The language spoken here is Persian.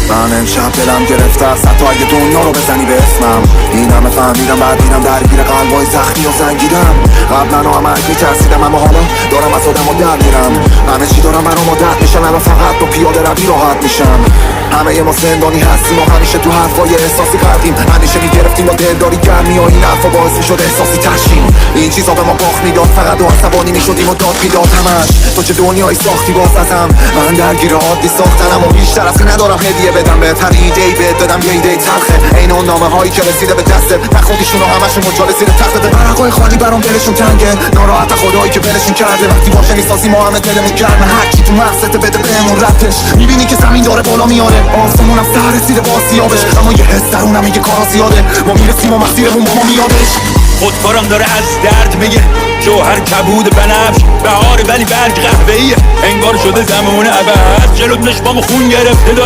من امشب دلم گرفته است حتی اگه دنیا رو بزنی به اسمم. این همه فهمیدم بعد دیدم درگیر قلبای زخمی و زنگیدم. قبلا همه میترسیدم اما حالا دارم از آدم و در میرم. همه چی دارم برام عادت میشن الان فقط با پیاده روی راحت میشم. همه ما زندانی هستیم و همیشه تو حرفای احساسی غرقیم. همیشه میگرفتیم با دلداری گرمی و این حرفا باعث میشد احساسی تشیم. این چیزا به ما باخت میداد فقط و عصبانی میشدیم و داد میداد همش. تو چه دنیایی ساختی باز ازم. من درگیر عادی ساختنم و بیشتر از این ندارم هدیه بدم بهتر ایده‌ای بهت بدم یه ایده تلخه عین اون نامه هایی که رسیده به دستت نخوندیشون و همشون مجال زیر تختت. ورقای خالی برام دلشون تنگه ناراحت خدایی که ولشون کرده. وقتی باشه میسازیم ما همه دلمون گرمه هرچی تو مغزت بده بهمون ربطش. میبینی که زمین داره بالا میاره آسمونم سر رسیده با سیابش اما یه حس درونم میگه کارا زیاده ما میرسیم و مسیرمون با ما میادش. خودکارم داره از درد میگه جوهر کبود بنفش بهاره ولی برگ قهوه‌ایه انگار شده زمان عوض جلوت مشبام خون گرفته دارم